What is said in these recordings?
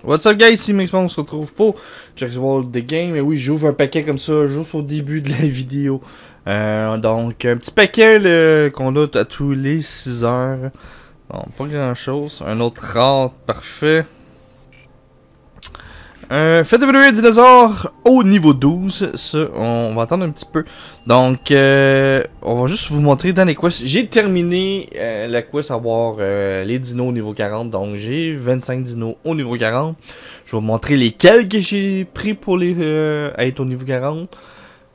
What's up guys, ici Mixman, on se retrouve pour Jack's World The Game. Et oui, j'ouvre un paquet comme ça, juste au début de la vidéo. Donc, un petit paquet qu'on a à tous les 6 heures. Bon, pas grand chose. Un autre rare, parfait. Faites évoluer un dinosaure au niveau 12. Ça, on va attendre un petit peu. Donc, on va juste vous montrer dans les quests. J'ai terminé la quest à voir les dinos au niveau 40. Donc, j'ai 25 dinos au niveau 40. Je vais vous montrer lesquels que j'ai pris pour les être au niveau 40.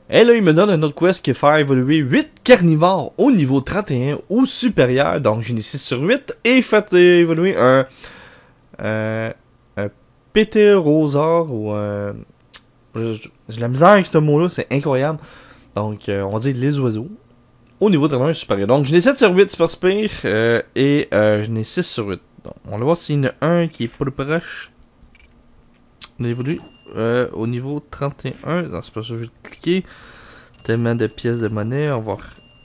Et là, il me donne un autre quest qui est faire évoluer 8 carnivores au niveau 31 ou supérieur. Donc, j'en ai 6 sur 8. Et faites évoluer un pétérosaure ou j'ai la misère avec ce mot-là, c'est incroyable. Donc, on va dire les oiseaux. Au niveau 31 supérieur. Donc, je n'ai 7 sur 8, c'est pas super. Et je n'ai 6 sur 8. Donc, on va voir s'il y en a un qui est pas le proche. On a évolué au niveau 31. Non, c'est pas ça, je vais cliquer. Tellement de pièces de monnaie. On va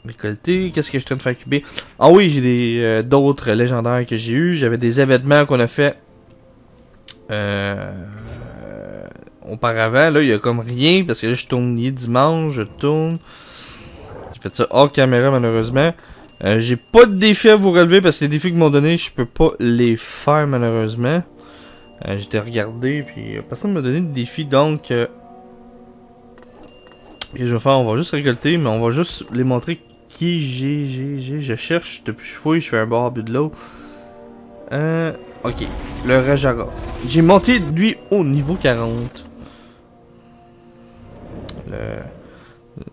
récolter. Qu'est-ce que je suis en train de faire cuber? Ah oui, j'ai d'autres légendaires que j'ai eu. J'avais des événements qu'on a fait auparavant. Là, il y a comme rien. Parce que là, je tourne dimanche. Je tourne. J'ai fait ça hors caméra, malheureusement. J'ai pas de défis à vous relever. Parce que les défis qu'ils m'ont donné, je peux pas les faire, malheureusement. J'étais regardé. Puis personne m'a donné de défi. Donc, ce que je vais faire, on va juste récolter. Mais on va juste les montrer qui j'ai. Je cherche. Depuis que je fouille, je fais un bar but de l'eau. Ok, le Rajara. J'ai monté lui au niveau 40.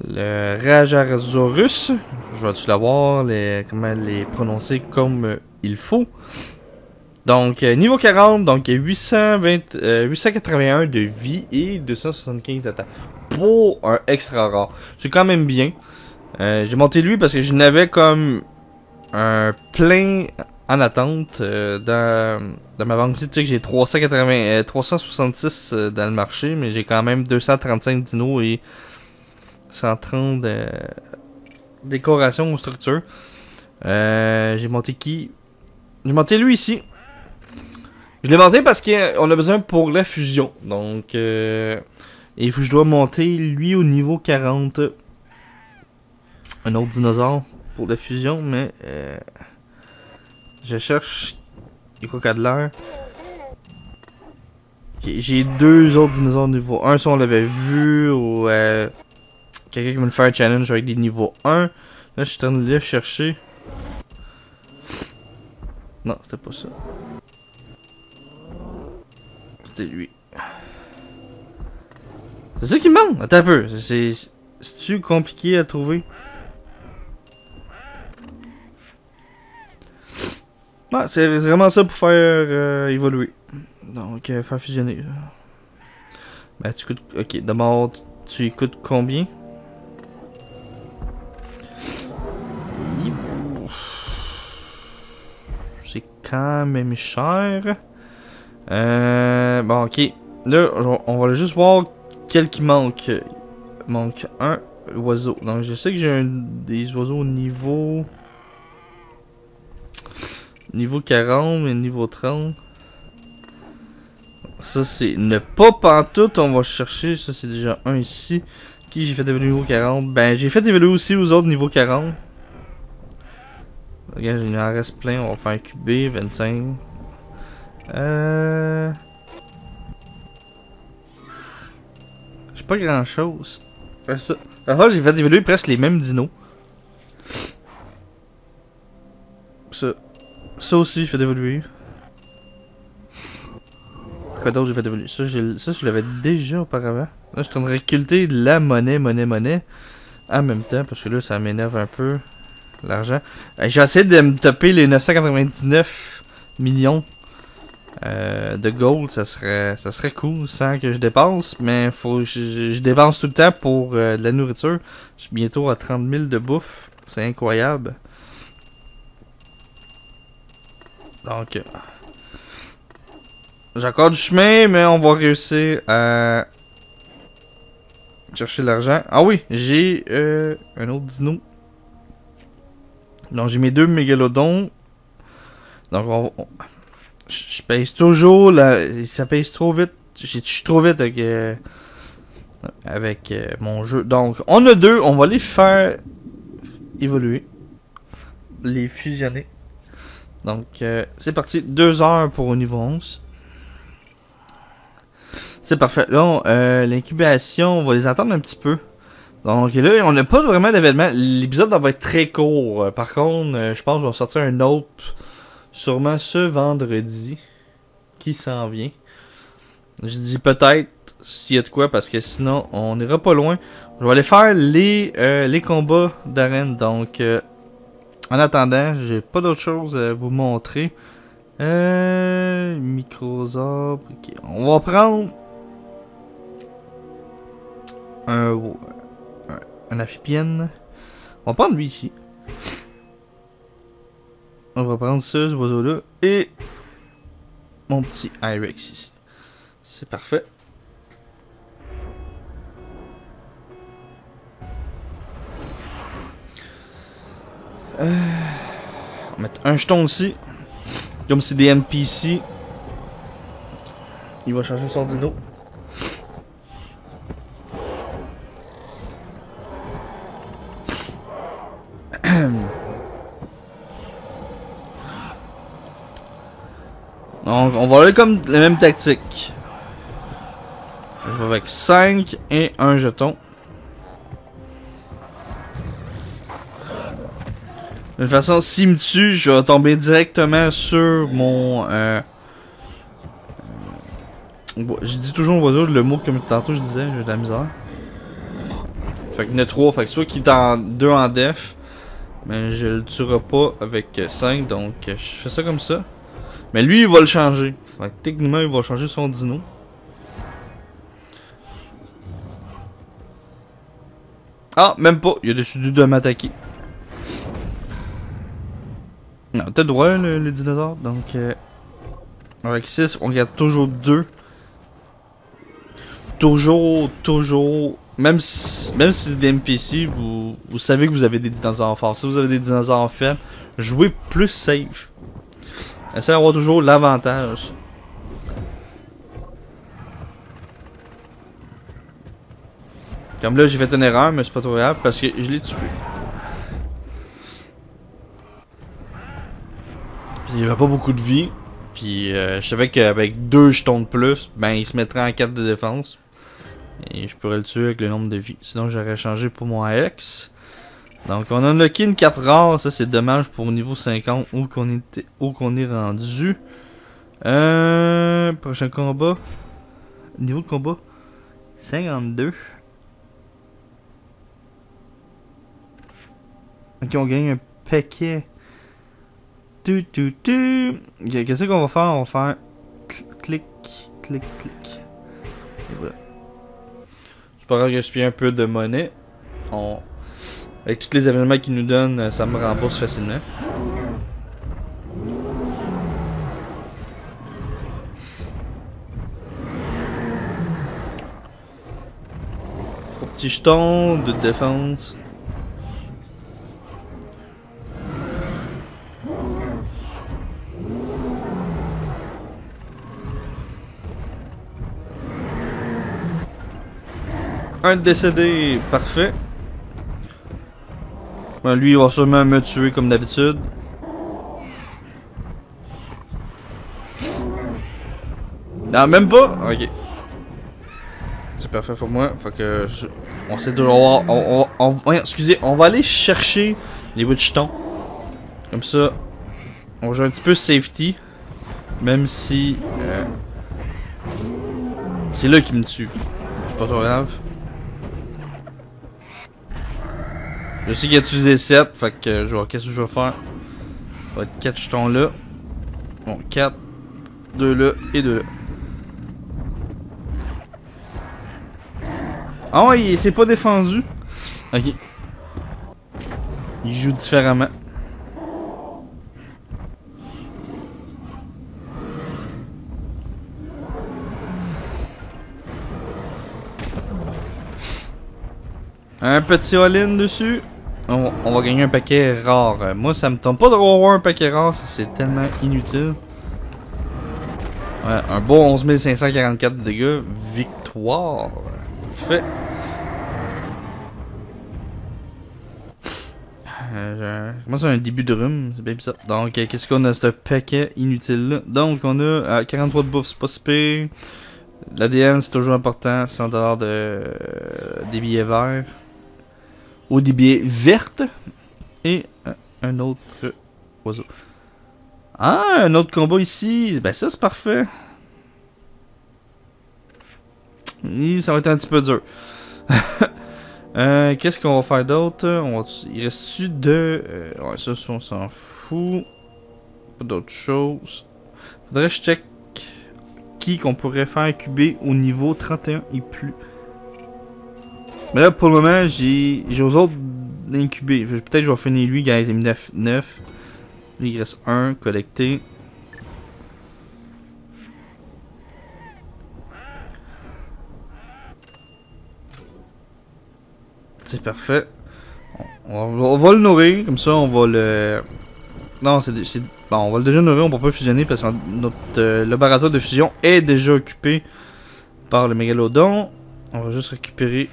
Le Rajarasaurus. Je vais-tu l'avoir, comment les prononcer comme il faut. Donc, niveau 40, donc 881 de vie et 275 d'attaque. Pour un extra rare. C'est quand même bien. J'ai monté lui parce que je n'avais comme un plein en attente dans ma banque. Tu sais que j'ai 366 dans le marché, mais j'ai quand même 235 dinos et 130 décorations ou structures. J'ai monté qui? J'ai monté lui ici. Je l'ai monté parce qu'on a besoin pour la fusion. Donc, il faut que je dois monter lui au niveau 40. Un autre dinosaure pour la fusion, mais je cherche. Il y a quoi qu'il y a de l'air? Okay, j'ai deux autres dinosaures niveau 1. Ça, on l'avait vu. Ou quelqu'un qui me fait un challenge avec des niveaux 1. Là, je suis en train de le chercher. Non, c'était pas ça. C'était lui. C'est ça qui me manque. Attends un peu. C'est-tu compliqué à trouver? Ah, c'est vraiment ça pour faire évoluer. Donc, faire fusionner. Ben, tu coûtes. Ok, d'abord, tu écoutes combien? C'est quand même cher. Bon, ok. Là, on va juste voir quel qui manque. Il manque un oiseau. Donc, je sais que j'ai des oiseaux au niveau. Niveau 40, mais niveau 30. Ça, c'est ne pas pantoute. On va chercher. Ça, c'est déjà un ici. Qui j'ai fait évoluer au niveau 40? Ben, j'ai fait évoluer aussi aux autres niveau 40. Regarde, il en reste plein. On va faire un QB, 25. J'ai pas grand chose. Alors, j'ai fait évoluer presque les mêmes dinos. Ça aussi, j'ai fait évoluer. Quoi d'autre j'ai fait évoluer? Ça, je l'avais déjà auparavant. Là, je suis en train de récolter la monnaie. En même temps, parce que là, ça m'énerve un peu. L'argent. J'ai essayé de me taper les 999 millions de gold. Ça serait cool sans que je dépense. Mais faut je dépense tout le temps pour de la nourriture. Je suis bientôt à 30 000 de bouffe. C'est incroyable. Donc, j'ai encore du chemin, mais on va réussir à chercher l'argent. Ah oui, j'ai un autre dino. Donc j'ai mes 2 mégalodons. Donc je pèse toujours ça pèse trop vite. Je suis trop vite avec mon jeu. Donc on a 2, on va les faire évoluer. Les fusionner. Donc c'est parti, 2 heures pour au niveau 11. C'est parfait. Là, l'incubation, on va les attendre un petit peu. Donc là, on n'a pas vraiment d'événement. L'épisode va être très court. Par contre, je pense que je vais sortir un autre sûrement ce vendredi qui s'en vient. Je dis peut-être s'il y a de quoi parce que sinon on n'ira pas loin. Je vais aller faire les combats d'arène. Donc en attendant, j'ai pas d'autre chose à vous montrer. Microsoft. Okay. On va prendre un amphibienne. On va prendre lui ici. On va prendre ce oiseau-là. Et mon petit Irex ici. C'est parfait. On va mettre un jeton aussi. Comme c'est des NPC. Il va changer son dino. Donc, on va aller comme la même tactique. Je vais avec 5 et un jeton. De toute façon, s'il me tue, je vais tomber directement sur mon... je dis toujours oiseau, le mot comme tantôt je disais, j'ai de la misère. Fait qu'il y en a 3, fait que soit qu'il est en 2 en def, mais je le tuerai pas avec 5, donc je fais ça comme ça. Mais lui, il va le changer. Fait que techniquement, il va changer son dino. Ah, même pas, il a décidé de m'attaquer. Non, t'as le droit, le dinosaure. Donc, avec 6, on garde toujours 2. Toujours. Même si c'est des NPC, vous savez que vous avez des dinosaures forts. Si vous avez des dinosaures faibles, jouez plus safe. Essayez d'avoir toujours l'avantage. Comme là, j'ai fait une erreur, mais c'est pas trop grave parce que je l'ai tué. Puis il avait pas beaucoup de vie. Puis je savais qu'avec 2 jetons de plus, ben il se mettrait en 4 de défense. Et je pourrais le tuer avec le nombre de vie. Sinon j'aurais changé pour mon AX. Donc on a unlocké une carte rare. Ça c'est dommage pour niveau 50 où qu'on est rendu. Prochain combat. Niveau de combat 52. Ok, on gagne un paquet. Qu'est-ce qu'on va faire? On va faire clic. Et voilà. C'est pas grave, gaspiller un peu de monnaie. Avec tous les événements qu'ils nous donnent, ça me rembourse facilement. Trois petits jetons de défense. Un décédé, parfait. Ben, lui, il va sûrement me tuer comme d'habitude. Non, même pas? Ok. C'est parfait pour moi. Faut que on sait de... excusez, on va aller chercher les bouts de jetons. Comme ça, on joue un petit peu safety. Même si... c'est là qu'il me tue. C'est pas trop grave. Je sais qu'il a utilisé 7, fait que je vois qu'est-ce que je vais faire. Ça va être 4 jetons là. Bon, 4, 2 là et 2 là. Ah ouais, il s'est pas défendu. Ok. Il joue différemment. Un petit all-in dessus. On va gagner un paquet rare. Moi, ça me tente pas d'avoir un paquet rare, c'est tellement inutile. Ouais, un beau 11 544 de dégâts. Victoire. Parfait. Comment c'est un début de rhume? C'est bien bizarre. Donc, qu'est-ce qu'on a, ce paquet inutile-là? Donc, on a 43 de bouffe, c'est pas si pire. L'ADN, c'est toujours important. 100$ des billets verts. Ou des billets vertes. Et un autre oiseau. Ah, un autre combat ici. Ben ça, c'est parfait. Et ça va être un petit peu dur. Qu'est-ce qu'on va faire d'autre? Il reste-tu de... ouais, ça, on s'en fout. Pas d'autre chose. Faudrait que je check qui qu'on pourrait faire incuber au niveau 31 et plus. Mais là, pour le moment, j'ai aux autres d'incuber. Peut-être que je vais finir lui, gars, il a 9. Lui, il reste 1 collecté. C'est parfait. On va le nourrir, comme ça on va le... Non, bon, on va le déjà nourrir, on peut pas fusionner parce que notre laboratoire de fusion est déjà occupé par le mégalodon. On va juste récupérer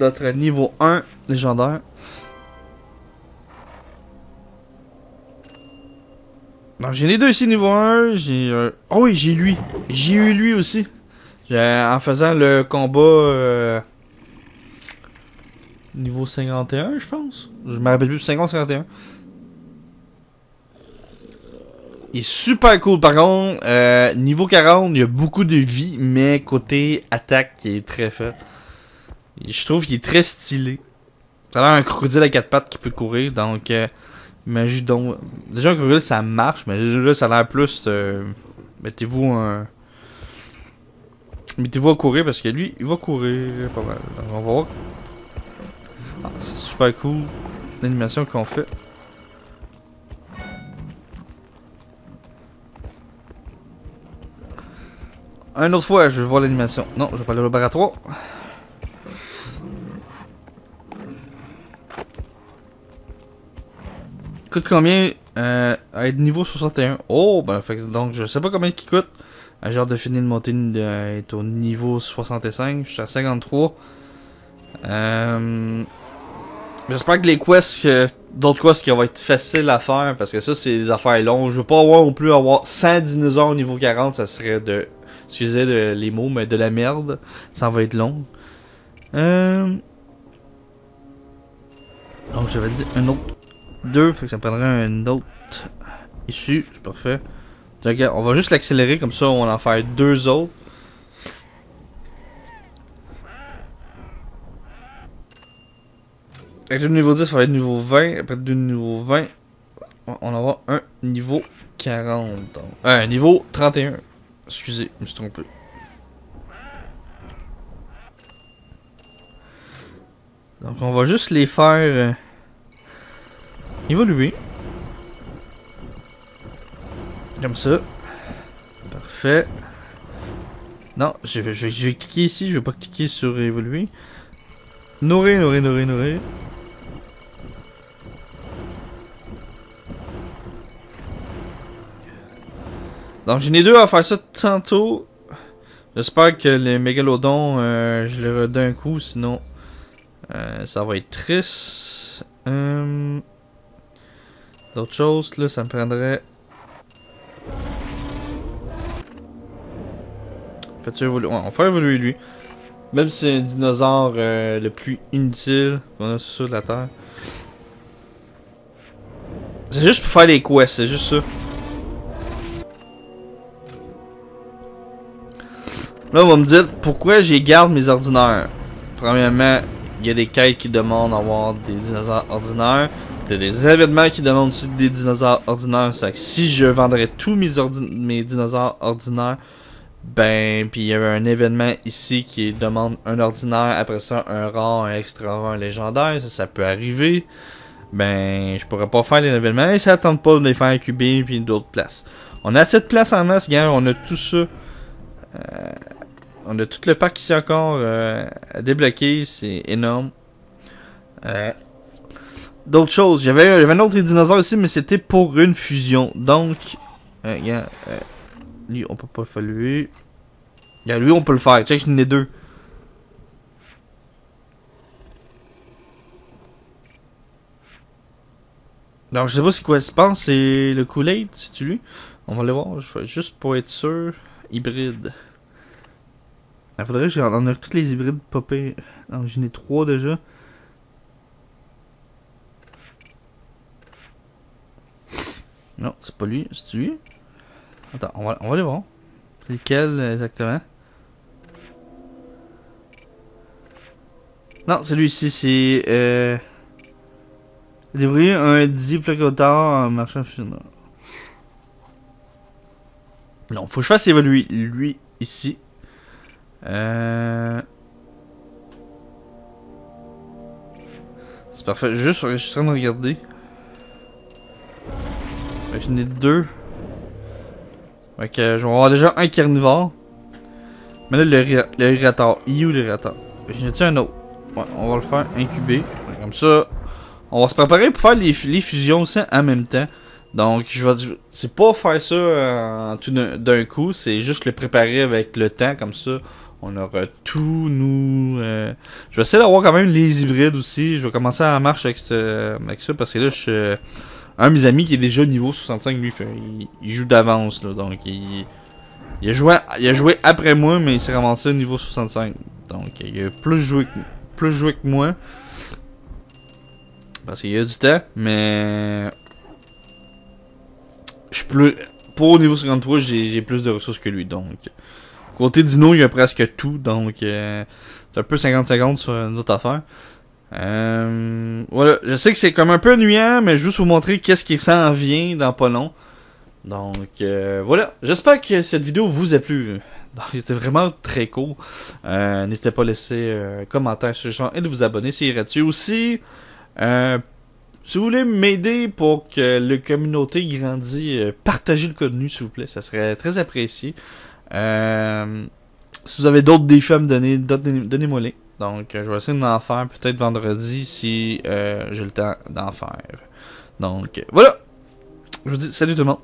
notre niveau 1 légendaire. Donc j'ai les deux ici niveau 1, j'ai... Oh oui, j'ai lui. J'ai eu lui aussi. En faisant le combat... Niveau 51, je pense. Je me rappelle plus, 50-51. Il est super cool par contre. Niveau 40, il y a beaucoup de vie, mais côté attaque, il est très faible. Je trouve qu'il est très stylé. Ça a l'air un crocodile à 4 pattes qui peut courir, donc... imagine donc... Déjà un crocodile, ça marche, mais là, ça a l'air plus... mettez-vous à courir, parce que lui, il va courir pas mal. Donc, on va voir... Ah, c'est super cool l'animation qu'on fait. Une autre fois, je vais voir l'animation. Non, je vais pas aller au laboratoire. Coûte combien à être niveau 61? Oh, ben, fait, donc je sais pas combien il coûte. J'ai hâte de finir de monter est au niveau 65. Je suis à 53. J'espère que les quests, d'autres quests qui vont être faciles à faire, parce que ça, c'est des affaires longues. Je veux pas non plus avoir 100 dinosaures au niveau 40, ça serait de... Excusez les mots, mais de la merde. Ça va être long. Donc, j'avais dit un autre 2, fait que ça me prendrait un autre ici, c'est parfait. Donc, on va juste l'accélérer, comme ça, on va en faire 2 autres. Avec le niveau 10, ça va être niveau 20. Après le niveau 20, on va avoir un niveau 40. Niveau 31. Excusez, je me suis trompé. Donc on va juste les faire évoluer. Comme ça. Parfait. Non, je vais cliquer ici, je vais pas cliquer sur évoluer. Nourrir. Donc j'en ai 2 à faire ça tantôt. J'espère que les mégalodons, je les redonne un coup, sinon ça va être triste. D'autres choses, là, ça me prendrait... Fais-tu évoluer? Ouais, on va faire évoluer lui. Même si c'est un dinosaure le plus inutile qu'on a sur la Terre. C'est juste pour faire les quests, c'est juste ça. Là, on va me dire pourquoi j'ai garde mes ordinaires. Premièrement, il y a des quêtes qui demandent d'avoir des dinosaures ordinaires. Il y a des événements qui demandent aussi des dinosaures ordinaires. C'est que si je vendrais tous mes dinosaures ordinaires, ben, puis il y avait un événement ici qui demande un ordinaire, après ça un rare, un extra rare, un légendaire, ça peut arriver. Ben, je pourrais pas faire les événements et ça attend pas de les faire incuber puis d'autres places. On a assez de place en masse, gars, on a tout ça. On a tout le parc ici encore à débloquer, c'est énorme. Euh, D'autres choses. J'avais un autre dinosaure ici, mais c'était pour une fusion. Donc, regarde, lui, on peut pas faire lui. Lui, on peut le faire. Check, j'en ai deux. Donc, je sais pas c'est quoi. Je pense c'est le Kool-Aid, c'est-tu lui? On va aller voir. Je fais juste pour être sûr. Hybride. Il faudrait que j'en ai tous les hybrides pas pire. Donc, j'en ai trois déjà. Non, c'est pas lui. C'est lui? Attends, on va aller voir. C'est lequel exactement? Non, c'est lui ici. C'est. Débrouiller un diplocotard en marchand fusionneur. Non, faut que je fasse évoluer lui ici. C'est parfait. Je suis en train de regarder. J'en ai deux. Ok, je vais avoir déjà un carnivore. Mais là, le irrigator. Il est où l'irrigator? J'en ai-tu un autre? Ouais, on va le faire incuber. Comme ça, on va se préparer pour faire les fusions aussi en même temps. Donc, c'est pas faire ça tout d'un coup, c'est juste le préparer avec le temps, comme ça, on aura tout, nous... Je vais essayer d'avoir quand même les hybrides aussi, je vais commencer à marche avec ça, parce que là, un de mes amis qui est déjà au niveau 65, lui, il joue d'avance, là, donc il a joué après moi, mais il s'est ramassé au niveau 65, donc il a plus joué que moi, parce qu'il y a du temps, mais... Pour au niveau 53, j'ai plus de ressources que lui, donc... Côté Dino, il y a presque tout, donc... c'est un peu 50-50 sur une autre affaire. Voilà, je sais que c'est comme un peu ennuyant, mais juste vous montrer qu'est-ce qui s'en vient dans pas long. Donc, voilà. J'espère que cette vidéo vous a plu. C'était vraiment très cool. N'hésitez pas à laisser un commentaire sur le champ et de vous abonner s'il est gratuit. Aussi, si vous voulez m'aider pour que la communauté grandisse, partagez le contenu s'il vous plaît, ça serait très apprécié. Si vous avez d'autres défis à me donner, donnez-moi les. Donc je vais essayer d'en faire peut-être vendredi si j'ai le temps d'en faire. Donc voilà, je vous dis salut tout le monde.